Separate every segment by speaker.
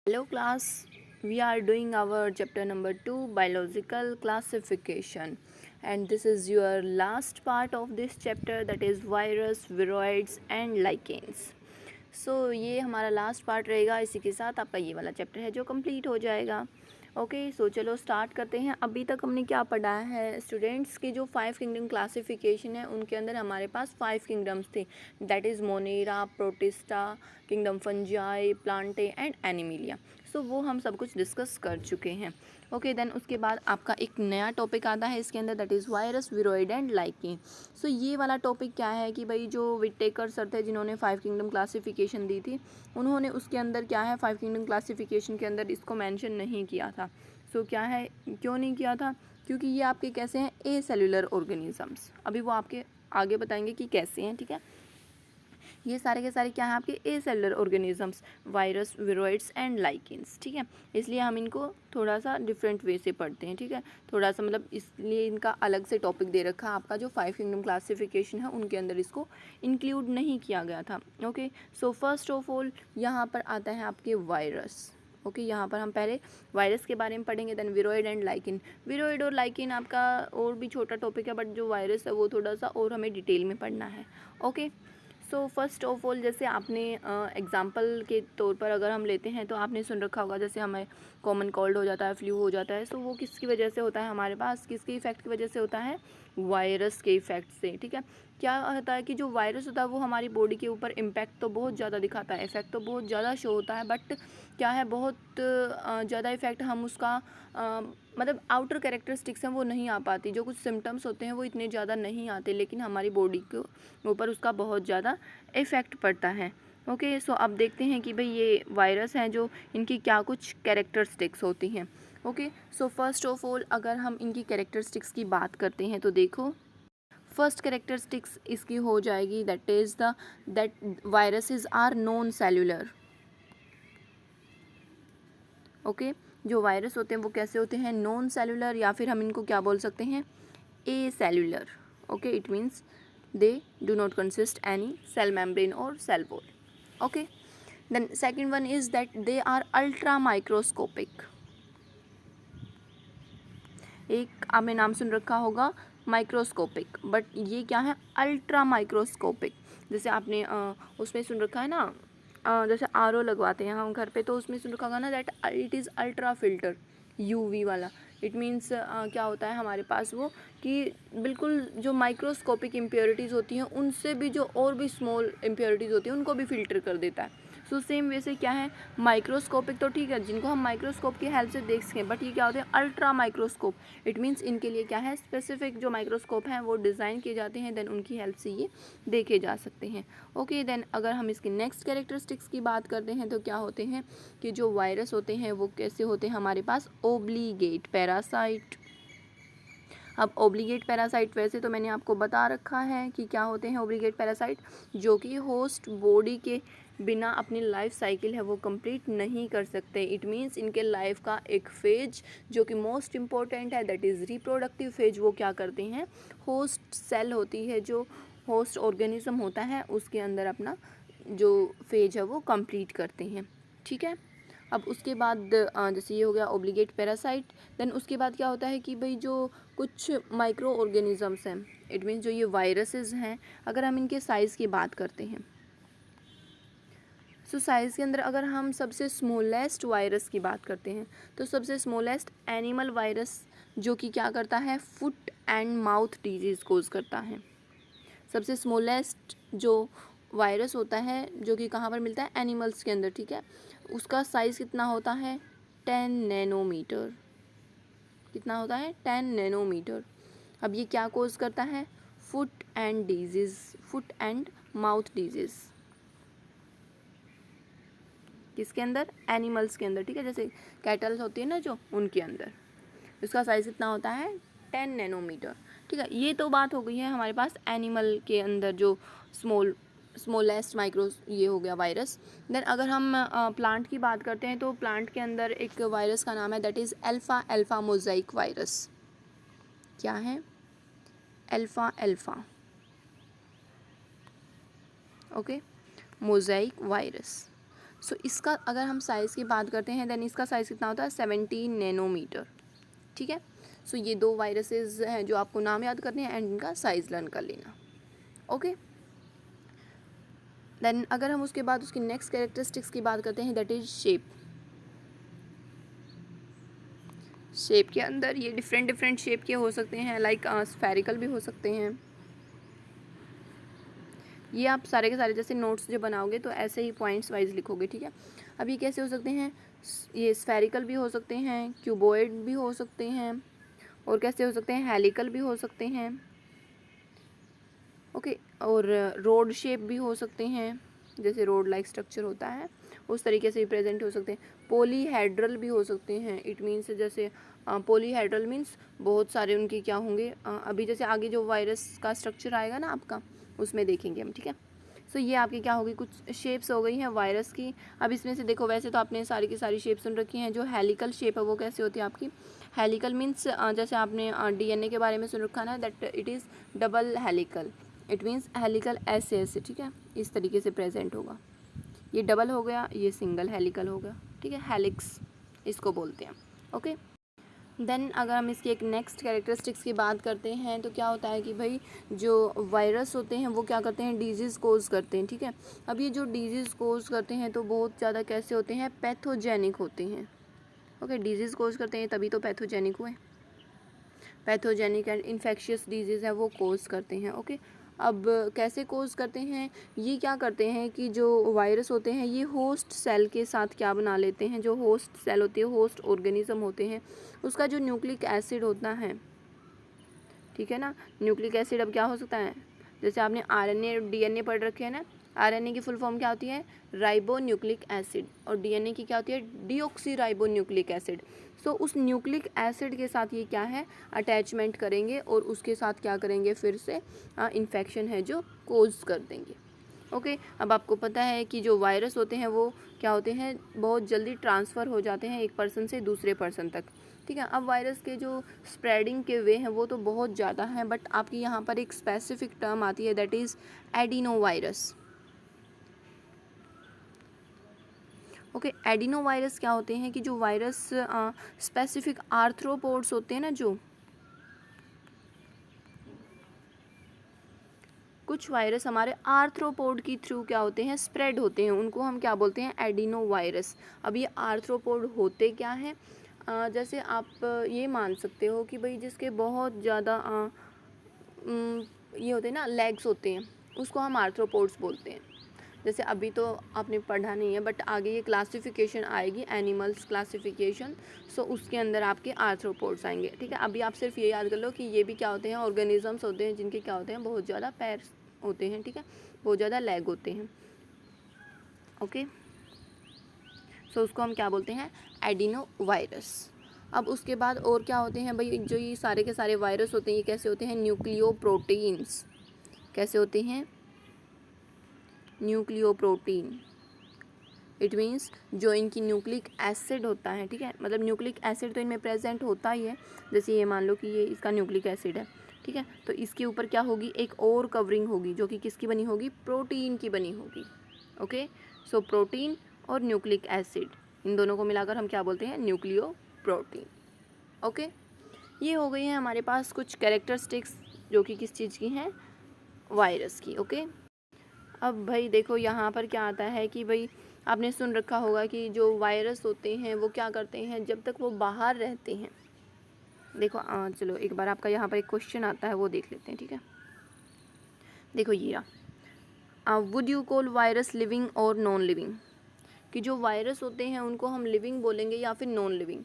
Speaker 1: Hello class, we are doing our chapter number 2 biological classification, and this is your last part of this chapter, that is virus, viroids and lichens. ये हमारा last part रहेगा, इसी के साथ आपका ये वाला चैप्टर है जो कंप्लीट हो जाएगा. ओके, चलो स्टार्ट करते हैं. अभी तक हमने क्या पढ़ा है स्टूडेंट्स की जो 5 किंगडम क्लासिफिकेशन है उनके अंदर हमारे पास 5 किंगडम्स थे, that is Monera, protista, kingdom fungi, Plantae and Animalia. वो हम सब कुछ डिस्कस कर चुके हैं. ओके, देन उसके बाद आपका एक नया टॉपिक आता है इसके अंदर, that is virus, viroid and lichen. ये वाला टॉपिक क्या है कि भाई जो विटेकर सर थे जिन्होंने 5 किंगडम क्लासिफिकेशन दी थी, उन्होंने उसके अंदर क्या है 5 किंगडम क्लासिफिकेशन के अंदर इसको मेंशन नहीं किया था. क्या है, क्यों नहीं किया था? क्योंकि ये आपके कैसे हैं, ए सेलुलर ऑर्गेनिजम्स. अभी वो आपके आगे बताएंगे कि कैसे हैं. ठीक है, ये सारे के सारे क्या हैं आपके acellular organisms, virus, viroids and lichens. ठीक है, इसलिए हम इनको थोड़ा सा डिफरेंट वे से पढ़ते हैं. ठीक है, थोड़ा सा मतलब इसलिए इनका अलग से टॉपिक दे रखा है. आपका जो 5 किंगडम क्लासिफिकेशन है उनके अंदर इसको इंक्लूड नहीं किया गया था. ओके, फर्स्ट ऑफ ऑल यहाँ पर आता है आपके वायरस. ओके, यहाँ पर हम पहले वायरस के बारे में पढ़ेंगे, देन विरोइड एंड लाइकिन. विरोइड और लाइकिन आपका और भी छोटा टॉपिक है, बट जो वायरस है वो थोड़ा सा और हमें डिटेल में पढ़ना है. ओके, फर्स्ट ऑफ ऑल जैसे आपने एग्जांपल के तौर पर अगर हम लेते हैं तो आपने सुन रखा होगा जैसे हमें कॉमन कोल्ड हो जाता है, फ्लू हो जाता है. वो किसकी वजह से होता है हमारे पास, किसके इफेक्ट की वजह से होता है, वायरस के इफेक्ट से. ठीक है, क्या होता है कि जो वायरस होता है वो हमारी बॉडी के ऊपर इम्पैक्ट तो बहुत ज़्यादा दिखाता है, इफेक्ट तो बहुत ज़्यादा शो होता है, बट क्या है बहुत ज़्यादा इफेक्ट हम उसका मतलब आउटर कैरेक्टरिस्टिक्स हैं वो नहीं आ पाती, जो कुछ सिम्टम्स होते हैं वो इतने ज़्यादा नहीं आते, लेकिन हमारी बॉडी के ऊपर उसका बहुत ज़्यादा इफ़ेक्ट पड़ता है. ओके, अब देखते हैं कि भाई ये वायरस हैं जो इनकी क्या कुछ कैरेक्टरिस्टिक्स होती हैं. ओके, फर्स्ट ऑफ ऑल अगर हम इनकी कैरेक्टरिस्टिक्स की बात करते हैं तो देखो, फर्स्ट कैरेक्टरिस्टिक्स इसकी हो जाएगी that is that viruses are non cellular. Okay, जो वायरस होते हैं वो कैसे होते हैं, नॉन सेल्यूलर, या फिर हम इनको क्या बोल सकते हैं, acellular. Okay, it means they do not consist any cell membrane or cell wall. Okay, then second one is that they are ultra microscopic. एक आपने नाम सुन रखा होगा माइक्रोस्कोपिक, बट ये क्या है, अल्ट्रा माइक्रोस्कोपिक. जैसे आपने उसमें सुन रखा है ना, जैसे आरओ लगवाते हैं हम घर पे, तो उसमें सुन रखा होगा ना that it is ultra filter, UV वाला. इट मीन्स क्या होता है हमारे पास वो कि बिल्कुल जो माइक्रोस्कोपिक इम्प्योरिटीज़ होती हैं उनसे भी जो और भी स्मॉल इम्प्योरिटीज़ होती हैं उनको भी फ़िल्टर कर देता है. सेम वे से क्या है, माइक्रोस्कोपिक तो ठीक है जिनको हम माइक्रोस्कोप की हेल्प से देख सकें, बट ये क्या होते हैं अल्ट्रा माइक्रोस्कोप. इट मीन्स इनके लिए क्या है, स्पेसिफिक जो माइक्रोस्कोप हैं वो डिज़ाइन किए जाते हैं, देन उनकी हेल्प से ये देखे जा सकते हैं. ओके, देन अगर हम इसकी नेक्स्ट कैरेक्टरिस्टिक्स की बात करते हैं तो क्या होते हैं कि जो वायरस होते हैं वो कैसे होते हैं हमारे पास, ओब्लीगेट पैरासाइट. अब ओब्लीगेट पैरासाइट वैसे तो मैंने आपको बता रखा है कि क्या होते हैं ओब्लीगेट पैरासाइट, जो कि होस्ट बॉडी के बिना अपनी लाइफ साइकिल है वो कंप्लीट नहीं कर सकते. इट मीन्स इनके लाइफ का एक फेज जो कि मोस्ट इम्पॉर्टेंट है, दैट इज़ रिप्रोडक्टिव फेज, वो क्या करते हैं, होस्ट सेल होती है जो होस्ट ऑर्गेनिज्म होता है उसके अंदर अपना जो फेज है वो कंप्लीट करते हैं. ठीक है, अब उसके बाद जैसे ये हो गया ओब्लिगेट पैरासाइट, देन उसके बाद क्या होता है कि भाई जो कुछ माइक्रो ऑर्गेनिजम्स हैं, इट मीन्स जो ये वायरसेस हैं, अगर हम इनके साइज़ की बात करते हैं, साइज़ के अंदर अगर हम सबसे स्मॉलेस्ट वायरस की बात करते हैं तो सबसे स्मॉलेस्ट एनिमल वायरस जो कि क्या करता है, फुट एंड माउथ डिजीज़ कोज करता है. सबसे स्मॉलेस्ट जो वायरस होता है जो कि कहाँ पर मिलता है, एनिमल्स के अंदर. ठीक है, उसका साइज़ कितना होता है, 10 नैनोमीटर. कितना होता है, 10 नैनोमीटर. अब ये क्या कोज करता है, foot and disease, foot and mouth disease. किसके अंदर, एनिमल्स के अंदर. ठीक है, जैसे कैटल्स होती है ना जो, उनके अंदर उसका साइज़ कितना होता है, 10 नैनोमीटर. ठीक है, ये तो बात हो गई है हमारे पास एनिमल के अंदर जो स्मॉलेस्ट माइक्रो ये हो गया वायरस. देन अगर हम प्लांट की बात करते हैं तो प्लांट के अंदर एक वायरस का नाम है that is alpha mosaic virus. क्या है, alpha. Okay, mosaic virus. So इसका अगर हम साइज़ की बात करते हैं देन इसका साइज़ कितना होता है 17 नैनोमीटर, ठीक है। सो ये 2 वायरसेस हैं जो आपको नाम याद करने हैं एंड इनका साइज़ लर्न कर लेना, ओके। देन अगर हम उसके बाद उसकी नेक्स्ट कैरेक्टरिस्टिक्स की बात करते हैं दैट इज़ शेप। शेप के अंदर ये डिफरेंट शेप के हो सकते हैं, लाइक स्फेरिकल भी हो सकते हैं। ये आप सारे के सारे जैसे नोट्स जो बनाओगे तो ऐसे ही पॉइंट्स वाइज लिखोगे, ठीक है। अब ये कैसे हो सकते हैं, ये स्फेरिकल भी हो सकते हैं, क्यूबॉइड भी हो सकते हैं, और कैसे हो सकते हैं, हेलिकल भी हो सकते हैं, ओके। और रोड शेप भी हो सकते हैं, जैसे रोड लाइक स्ट्रक्चर होता है उस तरीके से भी प्रेजेंट हो सकते हैं। पॉलीहेड्रल भी हो सकते हैं, इट मीन्स जैसे पॉलीहेड्रल मीन्स बहुत सारे उनके क्या होंगे, अभी जैसे आगे जो वायरस का स्ट्रक्चर आएगा ना आपका उसमें देखेंगे हम, ठीक है। सो ये आपकी क्या होगी, कुछ शेप्स हो गई हैं वायरस की। अब इसमें से देखो, वैसे तो आपने सारी की सारी शेप सुन रखी हैं, जो हेलिकल शेप है वो कैसे होती है आपकी, हेलिकल मीन्स जैसे आपने डीएनए के बारे में सुन रखा ना that it is double helical, it means helical ऐसे ऐसे, ठीक है, इस तरीके से प्रेजेंट होगा। ये डबल हो गया, ये सिंगल हेलिकल हो गया, ठीक है, हेलिक्स इसको बोलते हैं, ओके। देन अगर हम इसकी एक नेक्स्ट कैरेक्टरिस्टिक्स की बात करते हैं तो क्या होता है कि भाई जो वायरस होते हैं वो क्या करते हैं, डिजीज़ कोज करते हैं, ठीक है। अब ये जो डिजीज़ कोज करते हैं तो बहुत ज़्यादा कैसे होते हैं, पैथोजेनिक होते हैं, ओके। डिजीज़ कोज करते हैं तभी तो पैथोजेनिक हुए, पैथोजेनिक एंड इन्फेक्शियस डिजीज़ है वो कोज करते हैं, ओके। अब कैसे कोज करते हैं, ये क्या करते हैं कि जो वायरस होते हैं ये होस्ट सेल के साथ क्या बना लेते हैं, जो होस्ट सेल होती है, होस्ट ऑर्गेनिज्म होते हैं, उसका जो न्यूक्लिक एसिड होता है, ठीक है ना। न्यूक्लिक एसिड अब क्या हो सकता है, जैसे आपने आरएनए और डीएनए पढ़ रखे हैं ना, आरएनए की फुल फॉर्म क्या होती है, राइबो न्यूक्लिक एसिड, और डीएनए की क्या होती है, डीऑक्सी राइबो न्यूक्लिक एसिड। सो उस न्यूक्लिक एसिड के साथ ये क्या है, अटैचमेंट करेंगे और उसके साथ क्या करेंगे, फिर से इन्फेक्शन है जो कोज कर देंगे, ओके। अब आपको पता है कि जो वायरस होते हैं वो क्या होते हैं, बहुत जल्दी ट्रांसफ़र हो जाते हैं एक पर्सन से दूसरे पर्सन तक, ठीक है। अब वायरस के जो स्प्रेडिंग के वे हैं वो तो बहुत ज़्यादा हैं, बट आपकी यहाँ पर एक स्पेसिफिक टर्म आती है that is adeno virus, okay. Adeno virus क्या होते हैं कि जो वायरस स्पेसिफिक आर्थ्रोपोड्स होते हैं ना, जो कुछ वायरस हमारे आर्थ्रोपोड की थ्रू क्या होते हैं, स्प्रेड होते हैं, उनको हम क्या बोलते हैं, एडिनो वायरस। अब ये आर्थ्रोपोड होते क्या हैं, जैसे आप ये मान सकते हो कि भाई जिसके बहुत ज़्यादा ये होते हैं ना, लेग्स होते हैं, उसको हम आर्थ्रोपोड्स बोलते हैं। जैसे अभी तो आपने पढ़ा नहीं है बट आगे ये क्लासिफिकेशन आएगी, एनिमल्स क्लासिफिकेशन, सो उसके अंदर आपके आर्थ्रोपोड्स आएंगे, ठीक है। अभी आप सिर्फ ये याद कर लो कि ये भी क्या होते हैं, ऑर्गेनिजम्स होते हैं जिनके क्या होते हैं, बहुत ज़्यादा पैर होते हैं, ठीक है, बहुत ज़्यादा लेग होते हैं, ओके। सो उसको हम क्या बोलते हैं, एडिनो वायरस। अब उसके बाद और क्या होते हैं भाई, जो ये सारे के सारे वायरस होते हैं ये कैसे होते हैं, न्यूक्लियोप्रोटीन्स, कैसे होते हैं, न्यूक्लियोप्रोटीन, इट मीन्स जो इनकी न्यूक्लिक एसिड होता है, ठीक है, मतलब न्यूक्लिक एसिड तो इनमें प्रेजेंट होता ही है, जैसे ये मान लो कि ये इसका न्यूक्लिक एसिड है, ठीक है, तो इसके ऊपर क्या होगी, एक और कवरिंग होगी जो कि किसकी बनी होगी, प्रोटीन की बनी होगी, ओके। सो प्रोटीन और न्यूक्लिक एसिड इन दोनों को मिलाकर हम क्या बोलते हैं, न्यूक्लियो प्रोटीन, ओके। ये हो गई है हमारे पास कुछ कैरेक्टरिस्टिक्स जो कि किस चीज़ की हैं, वायरस की, ओके। अब भाई देखो यहाँ पर क्या आता है कि भाई आपने सुन रखा होगा कि जो वायरस होते हैं वो क्या करते हैं, जब तक वो बाहर रहते हैं, देखो चलो एक बार आपका यहाँ पर एक क्वेश्चन आता है वो देख लेते हैं, ठीक है। देखो ये would you call virus living और नॉन लिविंग, कि जो वायरस होते हैं उनको हम लिविंग बोलेंगे या फिर नॉन लिविंग।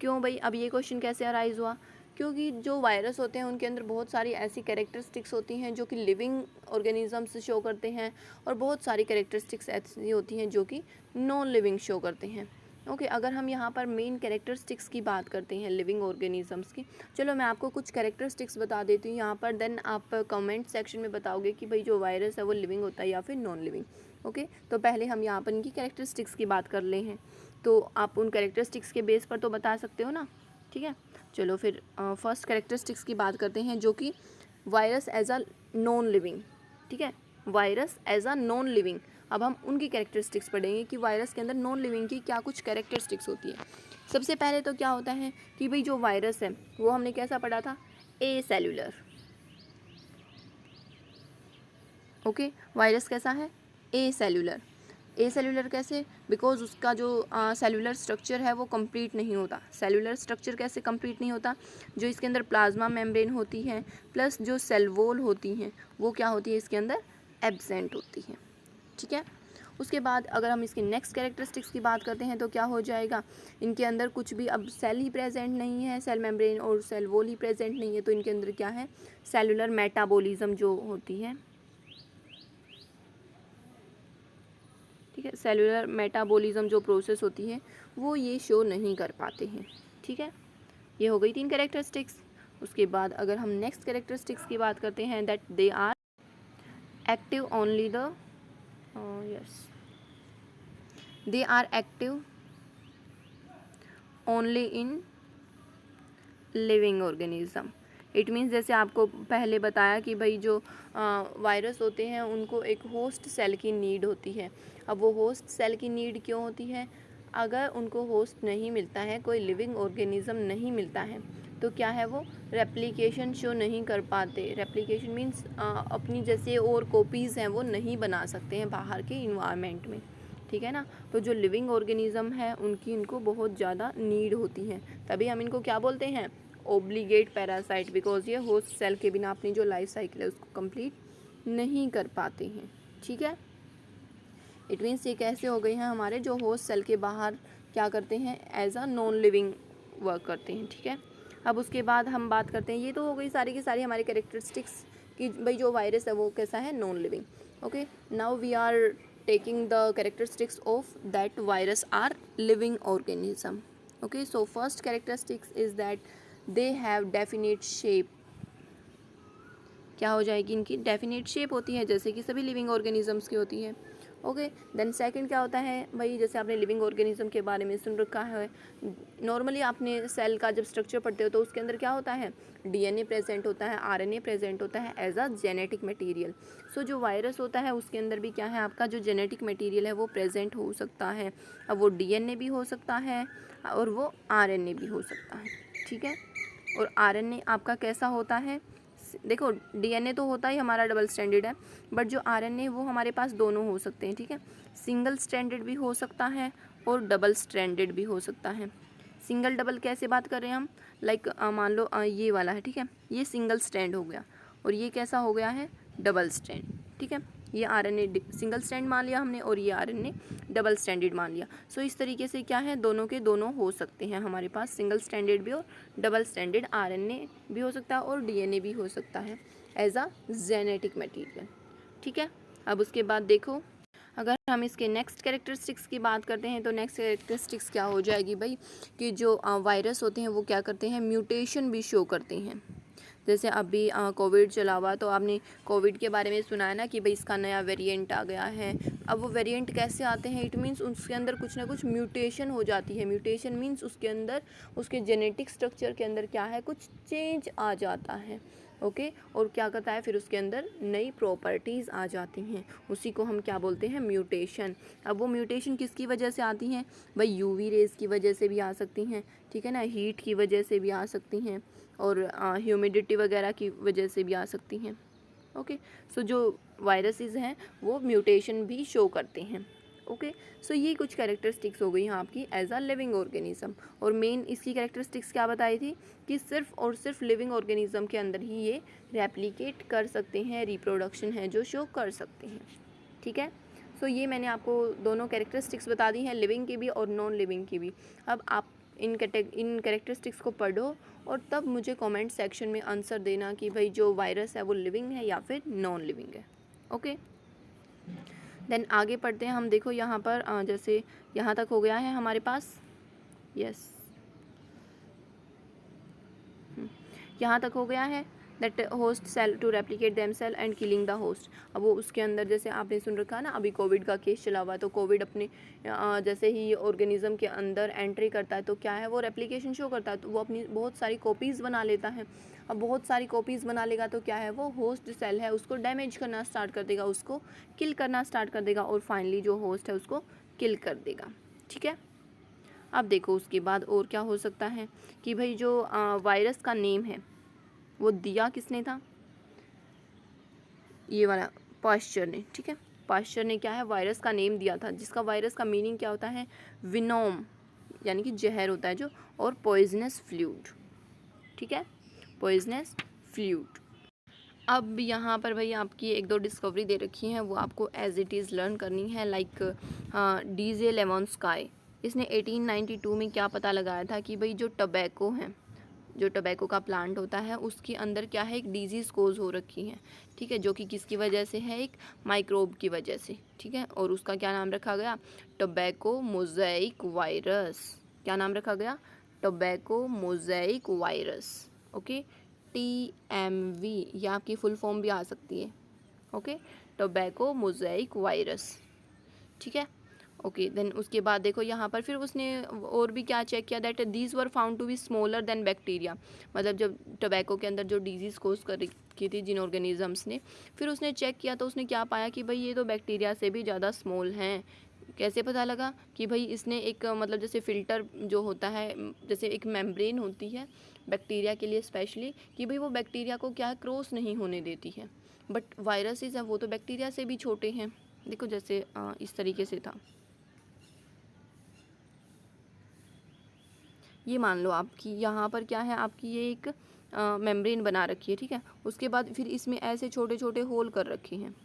Speaker 1: क्यों भाई, अब ये क्वेश्चन कैसे अराइज हुआ, क्योंकि जो वायरस होते हैं उनके अंदर बहुत सारी ऐसी कैरेक्टरिस्टिक्स होती हैं जो कि लिविंग ऑर्गेनिजम्स शो करते हैं, और बहुत सारी कैरेक्टरिस्टिक्स ऐसी होती हैं जो कि नॉन लिविंग शो करते हैं, ओके। अगर हम यहाँ पर मेन कैरेक्टरिस्टिक्स की बात करते हैं लिविंग ऑर्गेनिजम्स की, चलो मैं आपको कुछ कैरेक्टरिस्टिक्स बता देती हूँ यहाँ पर, देन आप कमेंट सेक्शन में बताओगे कि भाई जो वायरस है वो लिविंग होता है या फिर नॉन लिविंग, ओके। तो पहले हम यहाँ पर इनकी कैरेक्टरिस्टिक्स की बात कर ले हैं, तो आप उन कैरेक्टरिस्टिक्स के बेस पर तो बता सकते हो ना, ठीक है। चलो फिर फर्स्ट कैरेक्टरिस्टिक्स की बात करते हैं जो कि virus as a non living, ठीक है, virus as a non living. अब हम उनकी कैरेक्टरिस्टिक्स पढ़ेंगे कि वायरस के अंदर नॉन लिविंग की क्या कुछ कैरेक्टरिस्टिक्स होती है। सबसे पहले तो क्या होता है कि भाई जो वायरस है वो हमने कैसा पढ़ा था, ए सेल्यूलर। ओके, वायरस कैसा है, ए सेल्यूलर। ए सेल्यूलर कैसे, बिकॉज उसका जो सेल्यूलर स्ट्रक्चर है वो कंप्लीट नहीं होता। सेल्यूलर स्ट्रक्चर कैसे कंप्लीट नहीं होता, जो इसके अंदर प्लाज्मा मेम्ब्रेन होती है प्लस जो सेल वॉल होती हैं वो क्या होती है इसके अंदर, एब्सेंट होती है। ठीक है, उसके बाद अगर हम इसकी नेक्स्ट कैरेक्टरिस्टिक्स की बात करते हैं तो क्या हो जाएगा, इनके अंदर कुछ भी अब सेल ही प्रेजेंट नहीं है, सेल मेम्ब्रेन और सेल वॉल ही प्रेजेंट नहीं है, तो इनके अंदर क्या है, सेलुलर मेटाबॉलिज्म जो होती है, ठीक है, सेलुलर मेटाबॉलिज्म जो प्रोसेस होती है वो ये शो नहीं कर पाते हैं। ठीक है, ये हो गई 3 कैरेक्टरिस्टिक्स। उसके बाद अगर हम नेक्स्ट कैरेक्टरिस्टिक्स की बात करते हैं, that they are active only the yes they are active only in living organism. It means जैसे आपको पहले बताया कि भाई जो वायरस होते हैं उनको एक होस्ट सेल की नीड होती है। अब वो होस्ट सेल की नीड क्यों होती है, अगर उनको होस्ट नहीं मिलता है, कोई लिविंग ऑर्गेनिज्म नहीं मिलता है, तो क्या है वो रेप्लिकेशन शो नहीं कर पाते। रेप्लिकेशन मीन्स अपनी जैसे और कॉपीज़ हैं वो नहीं बना सकते हैं बाहर के इन्वायरमेंट में। ठीक है ना, तो जो लिविंग ऑर्गेनिज्म है उनकी इनको बहुत ज़्यादा नीड होती है, तभी हम इनको क्या बोलते हैं, ओब्लिगेट पैरासाइट, बिकॉज ये होस्ट सेल के बिना अपनी जो लाइफ साइकिल है उसको कंप्लीट नहीं कर पाते हैं। ठीक है, इट मीन्स ये कैसे हो गए हैं हमारे, जो होस्ट सेल के बाहर क्या करते हैं, as a non living work करते हैं। ठीक है, अब उसके बाद हम बात करते हैं, ये तो हो गई सारी की सारी हमारी कैरेक्टरिस्टिक्स कि भाई जो वायरस है वो कैसा है, non living. Okay, now we are taking the characteristics of that virus are living organism. Okay, so first characteristics is that they have definite shape. क्या हो जाएगी, इनकी डेफिनेट शेप होती है जैसे कि सभी लिविंग ऑर्गेनिजम्स की होती है। ओके, देन सेकंड क्या होता है भाई, जैसे आपने लिविंग ऑर्गेनिज्म के बारे में सुन रखा है, नॉर्मली आपने सेल का जब स्ट्रक्चर पढ़ते हो तो उसके अंदर क्या होता है, डीएनए प्रेजेंट होता है, आरएनए प्रेजेंट होता है एज अ जेनेटिक मटेरियल। सो जो वायरस होता है उसके अंदर भी क्या है, आपका जो जेनेटिक मटेरियल है वो प्रेजेंट हो सकता है। अब वो डीएनए भी हो सकता है और वो आरएनए भी हो सकता है। ठीक है, और आरएनए आपका कैसा होता है, देखो डीएनए तो होता ही हमारा डबल स्ट्रैंडेड है, बट जो आरएनए वो हमारे पास दोनों हो सकते हैं। ठीक है, सिंगल स्ट्रैंडेड भी हो सकता है और डबल स्ट्रैंडेड भी हो सकता है। सिंगल डबल कैसे बात कर रहे हैं हम, लाइक मान लो ये वाला है, ठीक है, ये सिंगल स्ट्रैंड हो गया और ये कैसा हो गया है, डबल स्ट्रैंड। ठीक है, ये आरएनए सिंगल स्ट्रैंड मान लिया हमने और ये आरएनए डबल स्ट्रैंडेड मान लिया। सो इस तरीके से क्या है, दोनों के दोनों हो सकते हैं हमारे पास, सिंगल स्ट्रैंडेड भी और डबल स्ट्रैंडेड आरएनए भी हो सकता है और डीएनए भी हो सकता है एज अ जेनेटिक मटेरियल। ठीक है, अब उसके बाद देखो अगर हम इसके नेक्स्ट कैरेक्टरिस्टिक्स की बात करते हैं तो नेक्स्ट कैरेक्टरिस्टिक्स क्या हो जाएगी भाई, कि जो वायरस होते हैं वो क्या करते हैं, म्यूटेशन भी शो करते हैं। जैसे अभी कोविड चला हुआ, तो आपने कोविड के बारे में सुना है ना कि भाई इसका नया वेरिएंट आ गया है। अब वो वेरिएंट कैसे आते हैं, इट मीन्स उसके अंदर कुछ ना कुछ म्यूटेशन हो जाती है। म्यूटेशन मीन्स उसके अंदर उसके जेनेटिक स्ट्रक्चर के अंदर क्या है, कुछ चेंज आ जाता है। ओके, और क्या करता है फिर उसके अंदर नई प्रॉपर्टीज़ आ जाती हैं, उसी को हम क्या बोलते हैं, म्यूटेशन। अब वो म्यूटेशन किसकी वजह से आती हैं भाई, यूवी रेज़ की वजह से भी आ सकती हैं, ठीक है ना, हीट की वजह से भी आ सकती हैं और ह्यूमिडिटी वगैरह की वजह से भी आ सकती हैं। ओके, सो जो वायरसेस हैं वो म्यूटेशन भी शो करते हैं। ओके, सो ये कुछ कैरेक्टरिस्टिक्स हो गई हैं आपकी एज अ लिविंग ऑर्गेनिज्म। और मेन इसकी कैरेक्टरिस्टिक्स क्या बताई थी कि सिर्फ और सिर्फ लिविंग ऑर्गेनिज्म के अंदर ही ये रेप्लिकेट कर सकते हैं, रिप्रोडक्शन है जो शो कर सकते हैं। ठीक है, सो ये मैंने आपको दोनों कैरेक्टरिस्टिक्स बता दी हैं, लिविंग की भी और नॉन लिविंग की भी। अब आप इन कैरेक्टरिस्टिक्स को पढ़ो और तब मुझे कमेंट सेक्शन में आंसर देना कि भाई जो वायरस है वो लिविंग है या फिर नॉन लिविंग है। ओके, देन आगे पढ़ते हैं हम। देखो यहाँ पर जैसे यहाँ तक हो गया है हमारे पास, यस यहाँ तक हो गया है। That host cell to replicate them cell and killing the host. अब वो उसके अंदर, जैसे आपने सुन रखा है ना, अभी कोविड का केस चला हुआ है, तो कोविड अपने जैसे ही ऑर्गेनिज्म के अंदर एंट्री करता है तो क्या है, वो रेप्लिकेशन शो करता है, तो वो अपनी बहुत सारी कॉपीज़ बना लेता है। अब बहुत सारी कॉपीज़ बना लेगा तो क्या है, वो होस्ट सेल है उसको डैमेज करना स्टार्ट कर देगा, उसको किल करना स्टार्ट कर देगा, और फाइनली जो होस्ट है उसको किल कर देगा। ठीक है, अब देखो उसके बाद और क्या हो सकता है कि भाई जो वायरस का नेम है वो दिया किसने था, ये वाला पास्चर ने। ठीक है, पास्चर ने क्या है, वायरस का नेम दिया था, जिसका वायरस का मीनिंग क्या होता है, विनोम, यानी कि जहर होता है जो, और पॉइजनस फ्लूइड। ठीक है, पॉइजनस फ्लूइड। अब यहाँ पर भाई आपकी एक दो डिस्कवरी दे रखी हैं, वो आपको एज इट इज़ लर्न करनी है। लाइक डीजे लेवोन्स्काई, इसने 1892 में क्या पता लगाया था कि भाई जो टबैको है, जो टबैको का प्लांट होता है उसके अंदर क्या है, एक डिजीज़ कोज हो रखी है। ठीक है, जो कि किसकी वजह से है, एक माइक्रोब की वजह से। ठीक है, और उसका क्या नाम रखा गया, टबैको मोज़ेइक वायरस। क्या नाम रखा गया, tobacco mosaic virus. Okay, TMV, ये आपकी फुल फॉर्म भी आ सकती है। Okay, tobacco mosaic virus. ठीक है, ओके। देन उसके बाद देखो यहाँ पर फिर उसने और भी क्या चेक किया, that these were found to be smaller than bacteria. मतलब जब टोबैको के अंदर जो डिजीज़ कोज कर रखी थी जिन ऑर्गेनिजम्स ने, फिर उसने चेक किया तो उसने क्या पाया कि भाई ये तो बैक्टीरिया से भी ज़्यादा स्मॉल हैं। कैसे पता लगा कि भाई इसने एक मतलब जैसे फ़िल्टर जो होता है, जैसे एक मेम्ब्रेन होती है बैक्टीरिया के लिए स्पेशली, कि भाई वो बैक्टीरिया को क्या है, क्रॉस नहीं होने देती है। बट वायरसेस है वो तो बैक्टीरिया से भी छोटे हैं। देखो जैसे इस तरीके से था, ये मान लो आपकी यहाँ पर क्या है, आपकी ये एक मेम्ब्रेन बना रखी है। ठीक है, उसके बाद फिर इसमें ऐसे छोटे छोटे होल कर रखे हैं।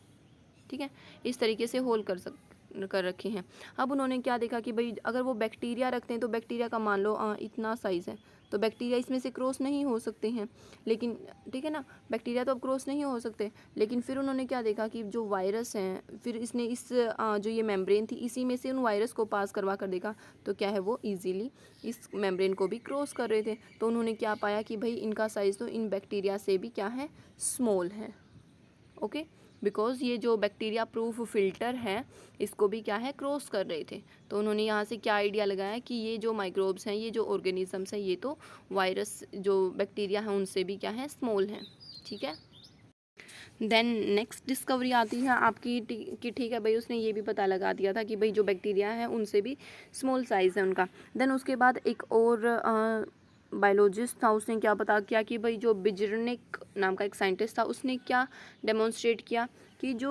Speaker 1: ठीक है, इस तरीके से होल कर रखे हैं। अब उन्होंने क्या देखा कि भाई अगर वो बैक्टीरिया रखते हैं तो बैक्टीरिया का मान लो इतना साइज़ है, तो बैक्टीरिया इसमें से क्रॉस नहीं हो सकते हैं। लेकिन ठीक है ना, बैक्टीरिया तो अब क्रॉस नहीं हो सकते। लेकिन फिर उन्होंने क्या देखा कि जो वायरस हैं, फिर इसने इस जो ये मेम्ब्रेन थी इसी में से उन वायरस को पास करवा कर देखा, तो क्या है, वो ईजीली इस मेम्ब्रेन को भी क्रॉस कर रहे थे। तो उन्होंने क्या पाया कि भाई इनका साइज़ तो इन बैक्टीरिया से भी क्या है, स्मॉल है। ओके, बिकॉज ये जो बैक्टीरिया प्रूफ फिल्टर है इसको भी क्या है, क्रॉस कर रहे थे। तो उन्होंने यहाँ से क्या आइडिया लगाया कि ये जो माइक्रोब्स हैं, ये जो ऑर्गेनिजम्स हैं, ये तो वायरस जो बैक्टीरिया हैं उनसे भी क्या है, स्मॉल हैं। ठीक है, देन नेक्स्ट डिस्कवरी आती है आपकी कि ठीक है भाई उसने ये भी पता लगा दिया था कि भाई जो बैक्टीरिया है उनसे भी स्मॉल साइज़ है उनका। देन उसके बाद एक और बायोलॉजिस्ट था, उसने क्या पता किया कि भाई जो बिजर्निक नाम का एक साइंटिस्ट था, उसने क्या डेमोन्स्ट्रेट किया कि जो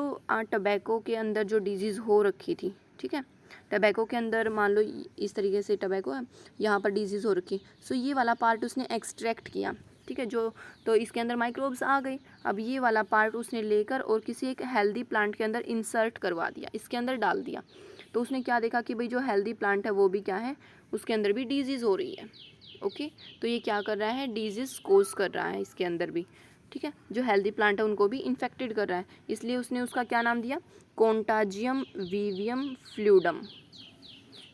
Speaker 1: टबैको के अंदर जो डिजीज़ हो रखी थी, ठीक है, टबैको के अंदर मान लो इस तरीके से टबैको है, यहाँ पर डिजीज़ हो रखी, सो ये वाला पार्ट उसने एक्सट्रैक्ट किया। ठीक है, जो तो इसके अंदर माइक्रोब्स आ गई। अब ये वाला पार्ट उसने लेकर और किसी एक हेल्दी प्लांट के अंदर इंसर्ट करवा दिया, इसके अंदर डाल दिया। तो उसने क्या देखा कि भाई जो हेल्दी प्लांट है वो भी क्या है, उसके अंदर भी डिजीज़ हो रही है। ओके, तो ये क्या कर रहा है, डिजीज़ कोज कर रहा है इसके अंदर भी। ठीक है, जो हेल्दी प्लांट है उनको भी इन्फेक्टेड कर रहा है, इसलिए उसने उसका क्या नाम दिया, कॉन्टाजियम विवियम फ्लूइडम।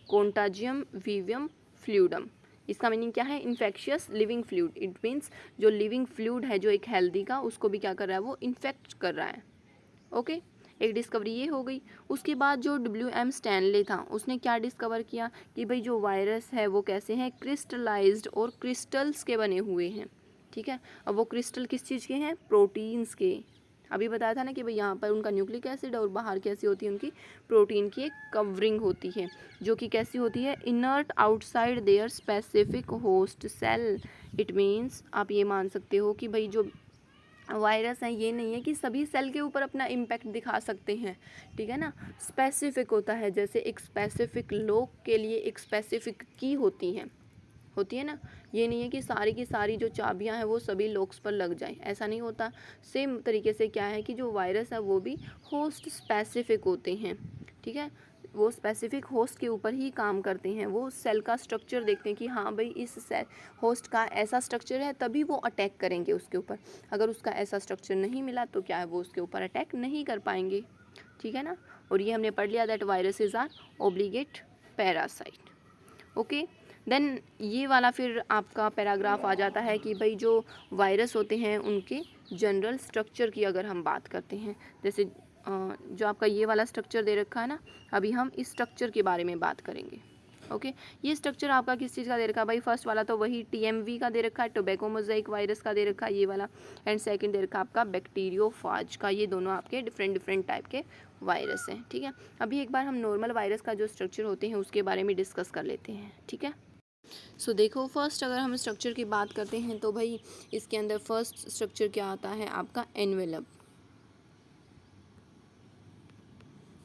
Speaker 1: कॉन्टाजियम विवियम फ्लूइडम, इसका मीनिंग क्या है, infectious living fluid. It means जो लिविंग फ्लूइड है जो एक हेल्दी का, उसको भी क्या कर रहा है, वो इन्फेक्ट कर रहा है। ओके, एक डिस्कवरी ये हो गई। उसके बाद जो WM स्टैनले था, उसने क्या डिस्कवर किया कि भाई जो वायरस है वो कैसे हैं, क्रिस्टलाइज्ड और क्रिस्टल्स के बने हुए हैं। ठीक है, अब वो क्रिस्टल किस चीज़ के हैं, प्रोटीन्स के। अभी बताया था ना कि भाई यहाँ पर उनका न्यूक्लिक एसिड और बाहर कैसी होती है, उनकी प्रोटीन की एक कवरिंग होती है, जो कि कैसी होती है, inert outside their specific host cell. It means आप ये मान सकते हो कि भाई जो वायरस हैं ये नहीं है कि सभी सेल के ऊपर अपना इम्पैक्ट दिखा सकते हैं। ठीक है ना, स्पेसिफिक होता है, जैसे एक स्पेसिफिक लॉक के लिए एक स्पेसिफिक की होती है ना, ये नहीं है कि सारी की सारी जो चाबियां हैं वो सभी लॉक्स पर लग जाएं, ऐसा नहीं होता। सेम तरीके से क्या है कि जो वायरस है वो भी होस्ट स्पेसिफिक होते हैं। ठीक है, वो स्पेसिफिक होस्ट के ऊपर ही काम करते हैं, वो सेल का स्ट्रक्चर देखते हैं कि हाँ भाई इस सेल होस्ट का ऐसा स्ट्रक्चर है तभी वो अटैक करेंगे उसके ऊपर। अगर उसका ऐसा स्ट्रक्चर नहीं मिला तो क्या है, वो उसके ऊपर अटैक नहीं कर पाएंगे। ठीक है ना, और ये हमने पढ़ लिया that viruses are obligate parasite. Okay, then ये वाला फिर आपका पैराग्राफ आ जाता है कि भाई जो वायरस होते हैं उनके जनरल स्ट्रक्चर की अगर हम बात करते हैं, जैसे जो आपका ये वाला स्ट्रक्चर दे रखा है ना, अभी हम इस स्ट्रक्चर के बारे में बात करेंगे। ओके, ये स्ट्रक्चर आपका किस चीज़ का दे रखा है भाई? फर्स्ट वाला तो वही TMV का दे रखा है, टोबैको मोज़ेक वायरस का दे रखा है ये वाला, एंड सेकंड दे रखा है आपका बैक्टीरियोफाज का। ये दोनों आपके डिफरेंट डिफरेंट टाइप के वायरस हैं, ठीक है। अभी एक बार हम नॉर्मल वायरस का जो स्ट्रक्चर होते हैं उसके बारे में डिस्कस कर लेते हैं, ठीक है। सो देखो, फर्स्ट अगर हम स्ट्रक्चर की बात करते हैं तो भाई इसके अंदर फर्स्ट स्ट्रक्चर क्या आता है आपका? एनवेलप।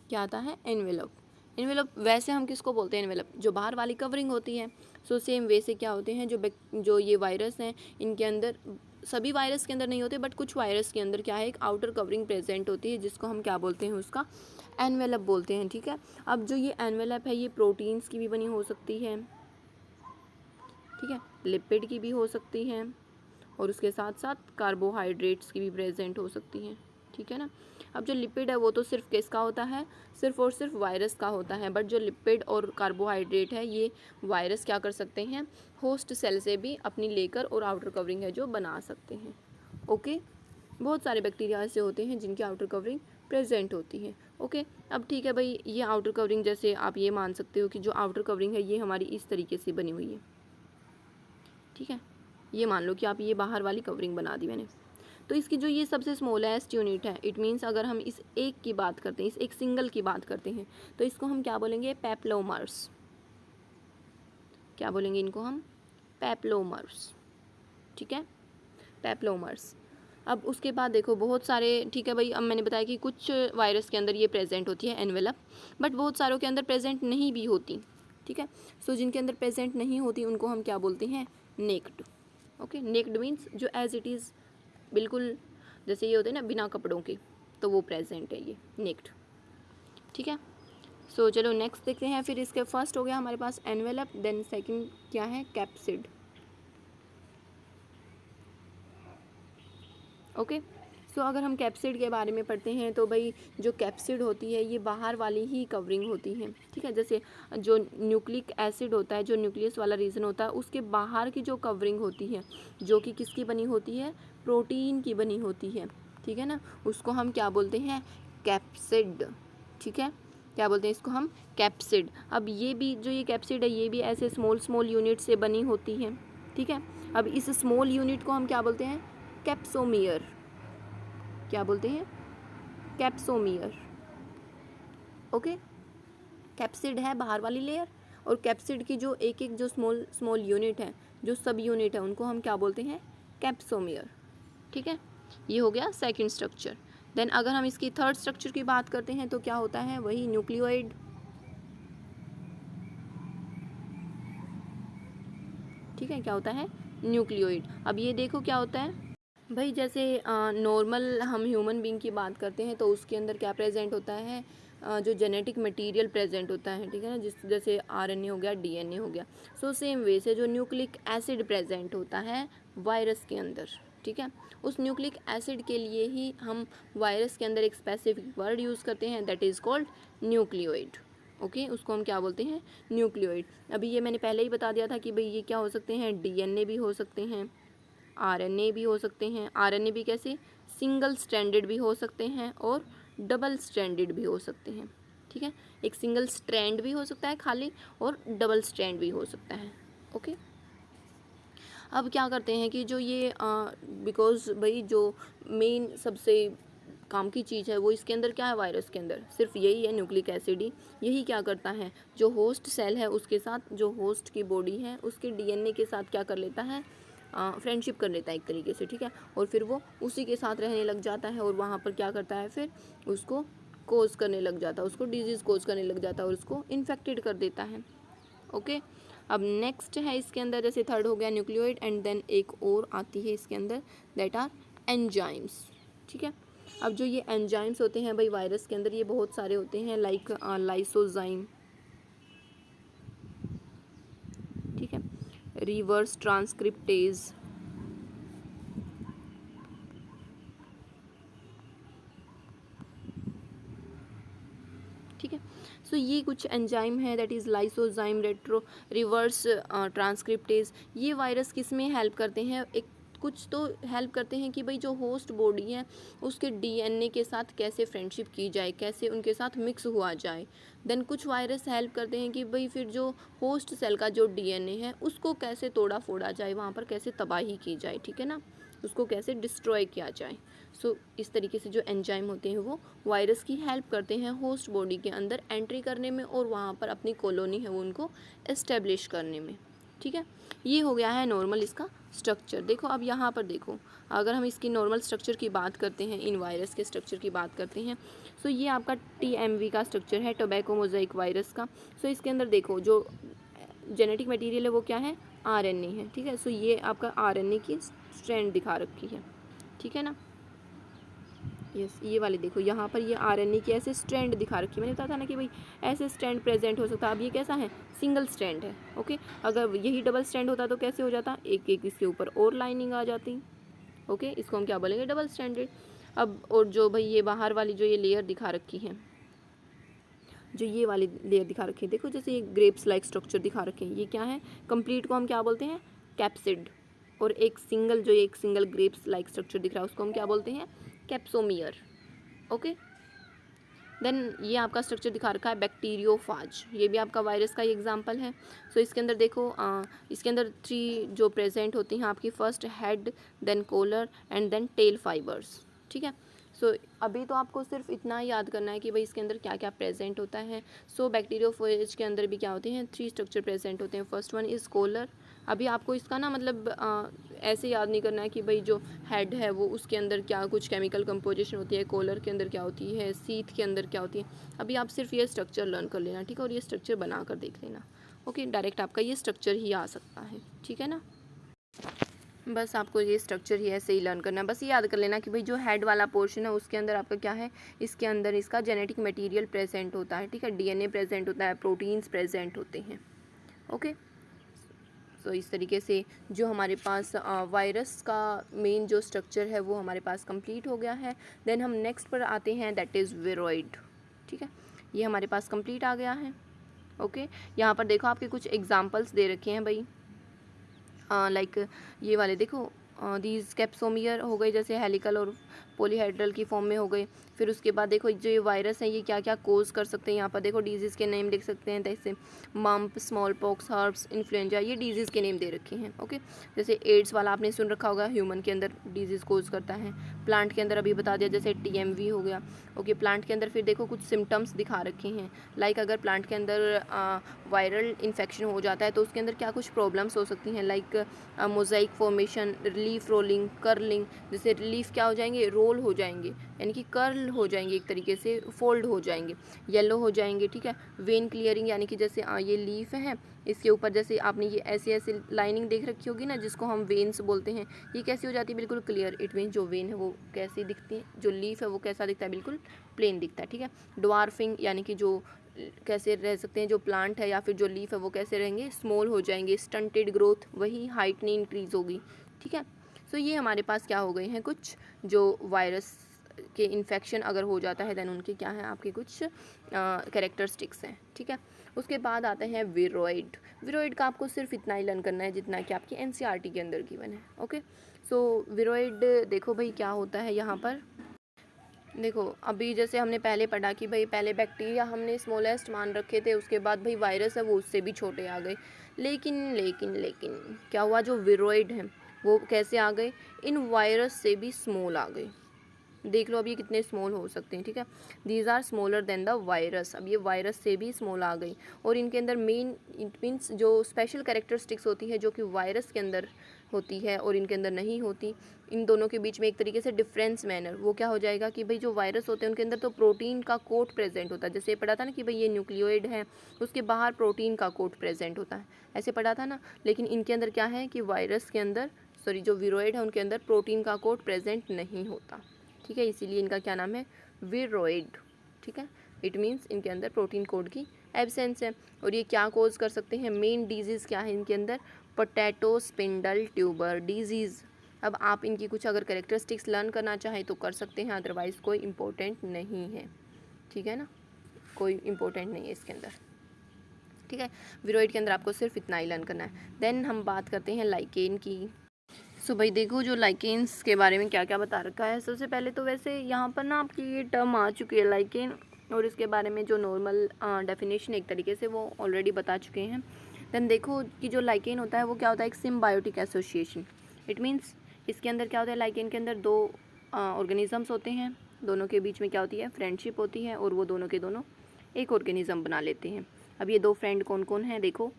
Speaker 1: क्या आता है? एनवेलप। एनवेलप वैसे हम किसको बोलते हैं? एनवेलप, जो बाहर वाली कवरिंग होती है। सो सेम वे से क्या होते हैं, जो ये वायरस हैं इनके अंदर, सभी वायरस के अंदर नहीं होते बट कुछ वायरस के अंदर क्या है, एक आउटर कवरिंग प्रेजेंट होती है जिसको हम क्या बोलते हैं? उसका एनवेलप बोलते हैं, ठीक है। अब जो ये एनवेलप है ये प्रोटीन्स की भी बनी हो सकती है, ठीक है, लिपिड की भी हो सकती है, और उसके साथ साथ कार्बोहाइड्रेट्स की भी प्रेजेंट हो सकती हैं, ठीक है ना। अब जो लिपिड है वो तो सिर्फ किसका होता है? सिर्फ और सिर्फ वायरस का होता है, बट जो लिपिड और कार्बोहाइड्रेट है ये वायरस क्या कर सकते हैं? होस्ट सेल से भी अपनी लेकर और आउटर कवरिंग है जो बना सकते हैं। ओके, बहुत सारे बैक्टीरिया ऐसे होते हैं जिनकी आउटर कवरिंग प्रेजेंट होती है। ओके, अब ठीक है भाई, ये आउटर कवरिंग जैसे आप ये मान सकते हो कि जो आउटर कवरिंग है ये हमारी इस तरीके से बनी हुई है, ठीक है। ये मान लो कि आप ये बाहर वाली कवरिंग बना दी मैंने, तो इसकी जो ये सबसे स्मॉलेस्ट यूनिट है, इट मीन्स अगर हम इस एक की बात करते हैं, इस एक सिंगल की बात करते हैं, तो इसको हम क्या बोलेंगे? पेप्लोमर्स। क्या बोलेंगे इनको हम? पेप्लोमर्स, ठीक है, पेप्लोमर्स। अब उसके बाद देखो बहुत सारे, ठीक है भाई, अब मैंने बताया कि कुछ वायरस के अंदर ये प्रेजेंट होती है एनवेलप, बट बहुत सारों के अंदर प्रेजेंट नहीं भी होती, ठीक है। सो जिनके अंदर प्रेजेंट नहीं होती उनको हम क्या बोलते हैं? नेक्ड। ओके, नेक्ड मीन्स जो एज इट इज़, बिल्कुल जैसे ये होते हैं ना बिना कपड़ों के, तो वो प्रेजेंट है ये नेक्ड, ठीक है। सो चलो नेक्स्ट देखते हैं। फिर इसके फर्स्ट हो गया हमारे पास एनवेलप, देन सेकंड क्या है? कैप्सिड। ओके, सो अगर हम कैप्सिड के बारे में पढ़ते हैं तो भाई जो कैप्सिड होती है ये बाहर वाली ही कवरिंग होती है, ठीक है। जैसे जो न्यूक्लिक एसिड होता है, जो न्यूक्लियस वाला रीजन होता है, उसके बाहर की जो कवरिंग होती है जो कि किसकी बनी होती है? प्रोटीन की बनी होती है, ठीक है ना, उसको हम क्या बोलते हैं? कैप्सिड, ठीक है। क्या बोलते हैं इसको हम? कैप्सिड। अब ये भी जो ये कैप्सिड है ये भी ऐसे स्मॉल स्मॉल यूनिट से बनी होती है, ठीक है। अब इस स्मॉल यूनिट को हम क्या बोलते हैं? कैप्सोमियर। क्या बोलते हैं? कैप्सोमियर। ओके, कैप्सिड है बाहर वाली लेयर, और कैप्सिड की जो एक एक जो स्मॉल स्मॉल यूनिट है, जो सब यूनिट है, उनको हम क्या बोलते हैं? कैप्सोमियर, ठीक है। ये हो गया सेकंड स्ट्रक्चर। देन अगर हम इसकी थर्ड स्ट्रक्चर की बात करते हैं तो क्या होता है? वही न्यूक्लियोइड, ठीक है। क्या होता है? न्यूक्लियोइड। अब ये देखो क्या होता है भाई, जैसे नॉर्मल हम ह्यूमन बीइंग की बात करते हैं तो उसके अंदर क्या प्रेजेंट होता है? जो जेनेटिक मटेरियल प्रेजेंट होता है, ठीक है ना, जैसे RNA हो गया, DNA हो गया। सो सेम वे से जो न्यूक्लिक एसिड प्रेजेंट होता है वायरस के अंदर, ठीक है, उस न्यूक्लिक एसिड के लिए ही हम वायरस के अंदर एक स्पेसिफिक वर्ड यूज़ करते हैं, that is called nucleoid. Okay, उसको हम क्या बोलते हैं? न्यूक्लियोइड। अभी ये मैंने पहले ही बता दिया था कि भाई ये क्या हो सकते हैं? DNA भी हो सकते हैं, RNA भी हो सकते हैं। RNA भी कैसे? सिंगल स्ट्रैंडेड भी हो सकते हैं और डबल स्ट्रैंडेड भी हो सकते हैं, ठीक है। एक सिंगल स्ट्रैंड भी हो सकता है खाली, और डबल स्ट्रैंड भी हो सकता है। ओके, अब क्या करते हैं कि जो ये बिकॉज भाई जो मेन सबसे काम की चीज़ है वो इसके अंदर क्या है? वायरस के अंदर सिर्फ यही है, न्यूक्लिक एसिड ही। यही क्या करता है? जो होस्ट सेल है उसके साथ, जो होस्ट की बॉडी है उसके DNA के साथ क्या कर लेता है? फ्रेंडशिप कर लेता है एक तरीके से, ठीक है। और फिर वो उसी के साथ रहने लग जाता है और वहाँ पर क्या करता है? फिर उसको कोज करने लग जाता है, उसको डिजीज़ कोज करने लग जाता है और उसको इन्फेक्टेड कर देता है। ओके, अब नेक्स्ट है इसके अंदर, जैसे थर्ड हो गया न्यूक्लियोइड, एंड देन एक और आती है इसके अंदर, दैट आर एंजाइम्स, ठीक है। अब जो ये एंजाइम्स होते हैं भाई वायरस के अंदर, ये बहुत सारे होते हैं, लाइक लाइसोजाइम, ठीक है, रिवर्स ट्रांसक्रिप्टेज, ठीक है। सो ये कुछ एंजाइम है, that is lysozyme, reverse transcriptase. ये वायरस किस में हेल्प करते हैं? एक कुछ तो हेल्प करते हैं कि भाई जो होस्ट बॉडी है उसके डीएनए के साथ कैसे फ्रेंडशिप की जाए, कैसे उनके साथ मिक्स हुआ जाए। देन कुछ वायरस हेल्प करते हैं कि भाई फिर जो होस्ट सेल का जो डीएनए है उसको कैसे तोड़ा फोड़ा जाए, वहाँ पर कैसे तबाही की जाए, ठीक है ना, उसको कैसे डिस्ट्रॉय किया जाए। सो इस तरीके से जो एंजाइम होते हैं वो वायरस की हेल्प करते हैं होस्ट बॉडी के अंदर एंट्री करने में और वहाँ पर अपनी कॉलोनी है वो उनको एस्टेब्लिश करने में, ठीक है। ये हो गया है नॉर्मल इसका स्ट्रक्चर। देखो अब यहाँ पर देखो, अगर हम इसकी नॉर्मल स्ट्रक्चर की बात करते हैं, इन वायरस के स्ट्रक्चर की बात करते हैं, सो ये आपका TMV का स्ट्रक्चर है, टोबैको मोज़ाइक वायरस का। सो इसके अंदर देखो जो जेनेटिक मटेरियल है वो क्या है, RNA है, ठीक है। सो ये आपका RNA की स्ट्रैंड दिखा रखी है, ठीक है ना। यस, ये वाले देखो यहाँ पर ये RNA की ऐसे स्ट्रैंड दिखा रखी है। मैंने बताया था ना कि भाई ऐसे स्ट्रैंड प्रेजेंट हो सकता है। अब ये कैसा है, सिंगल स्ट्रैंड है, ओके। अगर यही डबल स्ट्रैंड होता तो कैसे हो जाता, एक एक इसके ऊपर और लाइनिंग आ जाती, ओके। इसको हम क्या बोलेंगे, डबल स्ट्रैंडेड। अब और जो भाई ये बाहर वाली जो ये लेयर दिखा रखी है, जो ये वाली लेयर दिखा रखी है, देखो जैसे ये ग्रेप्स लाइक स्ट्रक्चर दिखा रखे हैं, ये क्या है, कंप्लीट को हम क्या बोलते हैं, कैप्सिड। और एक सिंगल ग्रेप्स लाइक स्ट्रक्चर दिख रहा है उसको हम क्या बोलते हैं, कैप्सोमियर, ओके। देन ये आपका स्ट्रक्चर दिखा रखा है बैक्टीरियोफाज, ये भी आपका वायरस का ही एग्जांपल है। सो इसके अंदर देखो इसके अंदर 3 जो प्रेजेंट होती हैं आपकी, first head, then collar and then tail fibres, ठीक है। सो अभी तो आपको सिर्फ इतना याद करना है कि भाई इसके अंदर क्या क्या प्रेजेंट होता है। सो बैक्टीरियोफेज के अंदर भी क्या होते हैं, 3 स्ट्रक्चर प्रेजेंट होते हैं। First one is collar. अभी आपको इसका ना मतलब ऐसे याद नहीं करना है कि भाई जो हेड है वो उसके अंदर क्या कुछ केमिकल कंपोजिशन होती है, कॉलर के अंदर क्या होती है, सीथ के अंदर क्या होती है। अभी आप सिर्फ ये स्ट्रक्चर लर्न कर लेना, ठीक है, और ये स्ट्रक्चर बना कर देख लेना, ओके। डायरेक्ट आपका ये स्ट्रक्चर ही आ सकता है, ठीक है ना। बस आपको ये स्ट्रक्चर ही ऐसे ही लर्न करना है। बस ये याद कर लेना कि भाई जो हेड वाला पोर्शन है उसके अंदर आपका क्या है, इसके अंदर इसका जेनेटिक मटेरियल प्रेजेंट होता है, ठीक है, डीएनए प्रेजेंट होता है, प्रोटीन्स प्रेजेंट होते हैं, ओके। सो इस तरीके से जो हमारे पास वायरस का मेन जो स्ट्रक्चर है वो हमारे पास कंप्लीट हो गया है। देन हम नेक्स्ट पर आते हैं, दैट इज़ विरोइड, ठीक है। ये हमारे पास कंप्लीट आ गया है, ओके। यहाँ पर देखो आपके कुछ एग्जांपल्स दे रखे हैं भाई, लाइक ये वाले देखो, दीज कैप्सोमियर हो गए, जैसे हेलिकल और पॉलीहेड्रल की फॉर्म में हो गए। फिर उसके बाद देखो जो ये वायरस है ये क्या क्या कोज कर सकते हैं, यहाँ पर देखो डिजीज़ के नेम लिख सकते हैं, जैसे mump, small pox, herbs, influenza, ये डिजीज़ के नेम दे रखे हैं, ओके। जैसे एड्स वाला आपने सुन रखा होगा, ह्यूमन के अंदर डिजीज़ कोज करता है। प्लांट के अंदर अभी बता दिया, जैसे TMV हो गया, ओके। प्लांट के अंदर फिर देखो कुछ सिम्टम्स दिखा रखे हैं, लाइक अगर प्लांट के अंदर वायरल इन्फेक्शन हो जाता है तो उसके अंदर क्या कुछ प्रॉब्लम्स हो सकती हैं, like mosaic formation, leaf rolling, curling. जैसे लीफ क्या हो जाएंगे, रोल हो जाएंगे, यानी कि कर्ल हो जाएंगे, एक तरीके से फोल्ड हो जाएंगे, येलो हो जाएंगे, ठीक है। वेन क्लियरिंग, यानी कि जैसे ये लीफ है, इसके ऊपर जैसे आपने ये ऐसी ऐसी लाइनिंग देख रखी होगी ना जिसको हम वेन्स बोलते हैं, ये कैसी हो जाती है, बिल्कुल क्लियर। इट मीन जो वेन है वो कैसी दिखती है, जो लीफ है वो कैसा दिखता है, बिल्कुल प्लेन दिखता है, ठीक है। ड्वार्फिंग, यानी कि जो कैसे रह सकते हैं, जो प्लांट है या फिर जो लीफ है वो कैसे रहेंगे, स्मॉल हो जाएंगे। स्टंटेड ग्रोथ, वही हाइट नहीं इंक्रीज होगी, ठीक है। सो ये हमारे पास क्या हो गए हैं, कुछ जो वायरस के इन्फेक्शन अगर हो जाता है देन उनके क्या है आपके कुछ कैरेक्टरिस्टिक्स हैं, ठीक है। उसके बाद आते हैं विरोइड। विरोइड का आपको सिर्फ इतना ही लर्न करना है जितना कि आपकी NCERT के अंदर गिवन है, ओके। सो विरोइड देखो भाई क्या होता है यहाँ पर, देखो अभी जैसे हमने पहले पढ़ा कि भाई पहले बैक्टीरिया हमने स्मॉलेस्ट मान रखे थे, उसके बाद भाई वायरस है वो उससे भी छोटे आ गए। लेकिन क्या हुआ, जो विरोइड हैं वो कैसे आ गए, इन वायरस से भी स्मॉल आ गए। देख लो अब ये कितने स्मॉल हो सकते हैं, ठीक है। These are smaller than the virus. अब ये वायरस से भी स्मॉल आ गई, और इनके अंदर मेन इट मीन्स जो स्पेशल कैरेक्टरिस्टिक्स होती है जो कि वायरस के अंदर होती है और इनके अंदर नहीं होती, इन दोनों के बीच में एक तरीके से डिफरेंस मैनर वो क्या हो जाएगा कि भाई जो वायरस होते हैं उनके अंदर तो प्रोटीन का कोट प्रेजेंट होता है, जैसे पढ़ा था ना कि भाई ये न्यूक्लियोइड है, उसके बाहर प्रोटीन का कोट प्रेजेंट होता है, ऐसे पढ़ा था ना। लेकिन इनके अंदर क्या है कि वायरस के अंदर, सॉरी जो विरोइड है उनके अंदर प्रोटीन का कोट प्रेजेंट नहीं होता, ठीक है। इसीलिए इनका क्या नाम है, विरोइड, ठीक है। इट मीन्स इनके अंदर प्रोटीन कोड की एब्सेंस है। और ये क्या कोज कर सकते हैं, मेन डिजीज़ क्या है इनके अंदर, पोटैटो स्पिंडल ट्यूबर डिजीज़। अब आप इनकी कुछ अगर कैरेक्टरिस्टिक्स लर्न करना चाहें तो कर सकते हैं, अदरवाइज़ कोई इम्पोर्टेंट नहीं है, ठीक है ना, कोई इम्पोर्टेंट नहीं है इसके अंदर, ठीक है। विरोइड के अंदर आपको सिर्फ इतना ही लर्न करना है। देन हम बात करते हैं लाइकेन की। सो भाई देखो जो लाइकेन्स के बारे में क्या क्या बता रखा है। सबसे पहले तो वैसे यहाँ पर ना आपकी ये टर्म आ चुकी है लाइकेन, और इसके बारे में जो नॉर्मल डेफिनेशन एक तरीके से वो ऑलरेडी बता चुके हैं। देन देखो कि जो लाइकेन होता है वो क्या होता है, एक सिम्बायोटिक एसोसिएशन। इट मीन्स इसके अंदर क्या होता है, लाइकेन के अंदर दो ऑर्गेनिजम्स होते हैं, दोनों के बीच में क्या होती है, फ्रेंडशिप होती है, और वो दोनों के दोनों एक ऑर्गेनिज्म बना लेते हैं। अब ये दो फ्रेंड कौन कौन है देखो।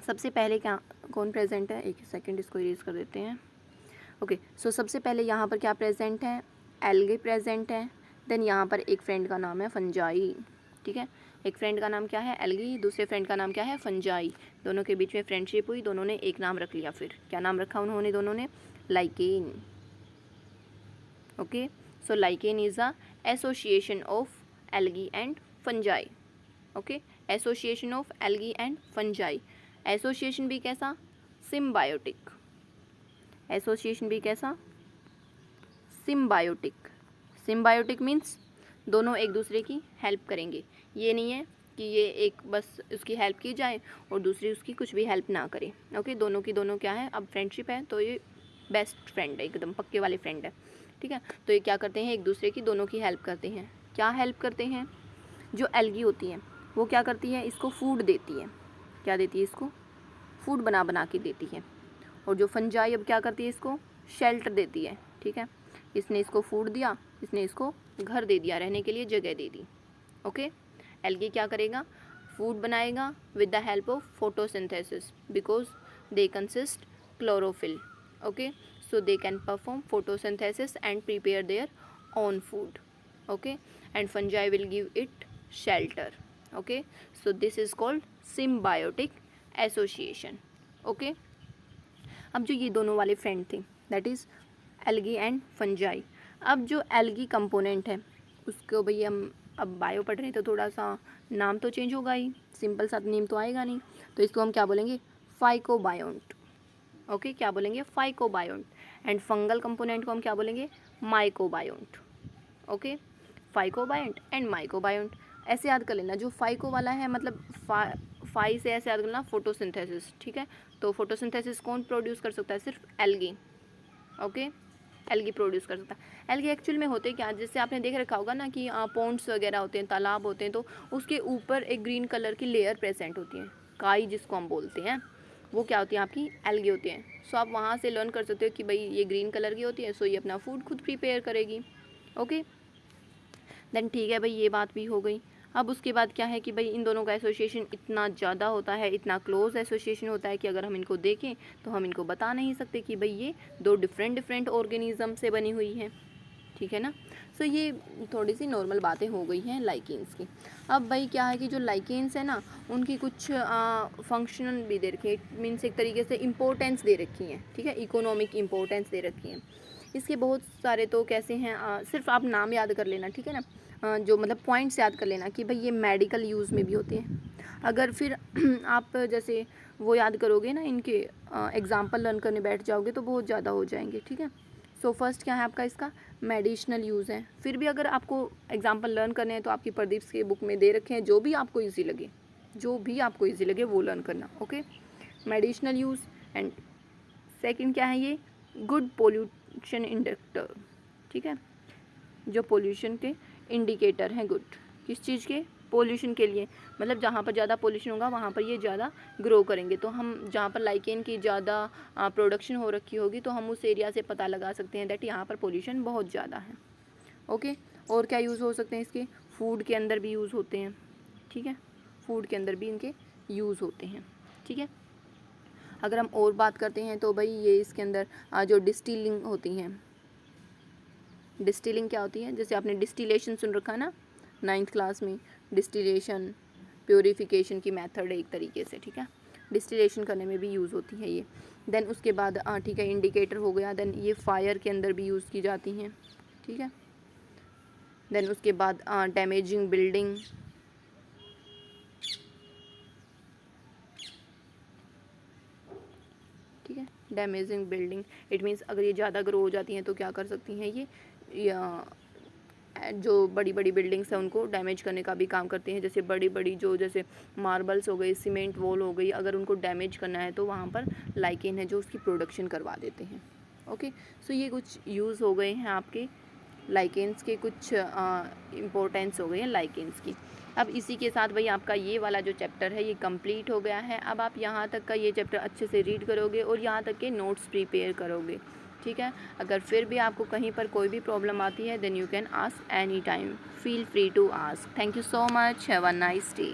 Speaker 1: सबसे पहले क्या कौन प्रेजेंट है, एक सेकंड इसको इरेज कर देते हैं। ओके सो सबसे पहले यहाँ पर क्या प्रेजेंट है, एल्गे प्रेजेंट है। देन यहाँ पर एक फ्रेंड का नाम है फंजाई। ठीक है, एक फ्रेंड का नाम क्या है, एल्गी, दूसरे फ्रेंड का नाम क्या है, फंजाई। दोनों के बीच में फ्रेंडशिप हुई, दोनों ने एक नाम रख लिया। फिर क्या नाम रखा उन्होंने दोनों ने, lichen. Okay so lichen is a association of algae and fungi. Okay, association of algae and fungi. Association भी कैसा, सिम्बायोटिक। एसोसिएशन भी कैसा, सिम्बायोटिक। सिम्बायोटिक मीन्स दोनों एक दूसरे की हेल्प करेंगे। ये नहीं है कि ये एक बस उसकी हेल्प की जाए और दूसरी उसकी कुछ भी हेल्प ना करे। ओके, दोनों की दोनों क्या है, अब फ्रेंडशिप है तो ये बेस्ट फ्रेंड है, एकदम पक्के वाले फ्रेंड है। ठीक है, तो ये क्या करते हैं, एक दूसरे की दोनों की हेल्प करते हैं। क्या हेल्प करते हैं, जो एल्गी होती है वो क्या करती है, इसको फूड देती है। क्या देती है, इसको फूड बना बना के देती है। और जो फंजाई अब क्या करती है, इसको शेल्टर देती है। ठीक है, इसने इसको फूड दिया, इसने इसको घर दे दिया, रहने के लिए जगह दे दी। ओके, एल्गी क्या करेगा, फूड बनाएगा with the help of photosynthesis, because they consist chlorophyll. Okay, so they can perform photosynthesis and prepare their own food. Okay, and fungi will give it shelter. Okay, so this is called symbiotic association. Okay, अब जो ये दोनों वाले friend थे that is algae and fungi. अब जो algae component है उसको भाई हम अब बायो पढ़ रहे हैं तो थोड़ा सा नाम तो चेंज होगा ही, सिंपल सा नेम तो आएगा नहीं, तो इसको हम क्या बोलेंगे, फाइकोबायोंट। ओके, क्या बोलेंगे, फाइकोबायोंट। एंड फंगल कंपोनेंट को हम क्या बोलेंगे, mycobiont. Okay, phycobiont and mycobiont. ऐसे याद कर लेना, जो फाइको वाला है मतलब फाई से ऐसे याद करना, फोटोसिंथेसिस। ठीक है, तो फोटोसिंथेसिस कौन प्रोड्यूस कर सकता है, सिर्फ एल्गी। ओके, एल्गी प्रोड्यूस कर सकता है। एल्गी एक्चुअल में होते क्या, जैसे आपने देख रखा होगा ना कि पॉन्ड्स वगैरह होते हैं, तालाब होते हैं, तो उसके ऊपर एक ग्रीन कलर की लेयर प्रेजेंट होती है, काई जिसको हम बोलते हैं, वो क्या होती है, आपकी एल्गी होती है। सो आप वहाँ से लर्न कर सकते हो कि भाई ये ग्रीन कलर की होती है, सो ये अपना फूड खुद प्रिपेयर करेगी। ओके, देन ठीक है भाई, ये बात भी हो गई। अब उसके बाद क्या है कि भाई इन दोनों का एसोसिएशन इतना ज़्यादा होता है, इतना क्लोज एसोसिएशन होता है कि अगर हम इनको देखें तो हम इनको बता नहीं सकते कि भाई ये दो डिफरेंट ऑर्गेनिज्म से बनी हुई है। ठीक है ना, सो ये थोड़ी सी नॉर्मल बातें हो गई हैं लाइकेन्स की। अब भाई क्या है कि जो लाइकेन्स है ना उनकी कुछ फंक्शनल भी दे रखी है, मीन्स एक तरीके से इम्पोर्टेंस दे रखी हैं। ठीक है, इकोनॉमिक इम्पोर्टेंस दे रखी हैं। इसके बहुत सारे तो कैसे हैं, सिर्फ आप नाम याद कर लेना। ठीक है ना, जो मतलब पॉइंट्स याद कर लेना कि भाई ये मेडिकल यूज़ में भी होते हैं। अगर फिर आप जैसे वो याद करोगे ना, इनके एग्जाम्पल लर्न करने बैठ जाओगे तो बहुत ज़्यादा हो जाएंगे। ठीक है, सो फर्स्ट क्या है आपका, इसका मेडिसिनल यूज़ है। फिर भी अगर आपको एग्जाम्पल लर्न करने हैं तो आपकी प्रदीप के बुक में दे रखे हैं, जो भी आपको ईजी लगे, जो भी आपको ईजी लगे वो लर्न करना। Okay, medicinal use. And second क्या है, ये गुड पोल्यूशन इंडिकेटर। ठीक है, जो पोल्यूशन के इंडिकेटर हैं, गुड किस चीज़ के, पोल्यूशन के लिए, मतलब जहाँ पर ज़्यादा पोल्यूशन होगा वहाँ पर ये ज़्यादा ग्रो करेंगे। तो हम जहाँ पर लाइकेन की ज़्यादा प्रोडक्शन हो रखी होगी तो हम उस एरिया से पता लगा सकते हैं दैट यहाँ पर पोल्यूशन बहुत ज़्यादा है। ओके, और क्या यूज़ हो सकते हैं इसके, फूड के अंदर भी यूज़ होते हैं। ठीक है, फूड के अंदर भी इनके यूज़ होते हैं। ठीक है, अगर हम और बात करते हैं तो भाई ये इसके अंदर जो डिस्टिलिंग होती हैं, डिस्टिलिंग क्या होती है, जैसे आपने डिस्टिलेशन सुन रखा है ना 9th क्लास में, डिस्टिलेशन प्योरीफिकेशन की मेथड है एक तरीके से। ठीक है, डिस्टिलेशन करने में भी यूज़ होती है ये। देन उसके बाद ठीक है, इंडिकेटर हो गया। देन ये फायर के अंदर भी यूज़ की जाती हैं। ठीक है, देन उसके बाद डैमेजिंग बिल्डिंग। ठीक है, डैमेजिंग बिल्डिंग इट मीन्स अगर ये ज़्यादा ग्रो हो जाती हैं तो क्या कर सकती हैं, ये जो बड़ी बड़ी बिल्डिंग्स हैं उनको डैमेज करने का भी काम करते हैं। जैसे बड़ी बड़ी जो जैसे मार्बल्स हो गई, सीमेंट वॉल हो गई, अगर उनको डैमेज करना है तो वहाँ पर लाइकेन है जो उसकी प्रोडक्शन करवा देते हैं। ओके, सो ये कुछ यूज़ हो गए हैं आपके लाइकेन्स के, कुछ इम्पोर्टेंस हो गई हैं लाइकेन्स की। अब इसी के साथ भाई आपका ये वाला जो चैप्टर है ये कंप्लीट हो गया है। अब आप यहाँ तक का ये चैप्टर अच्छे से रीड करोगे और यहाँ तक के नोट्स प्रिपेयर करोगे, ठीक है। अगर फिर भी आपको कहीं पर कोई भी प्रॉब्लम आती है then you can ask any time, feel free to ask. Thank you so much, have a nice day.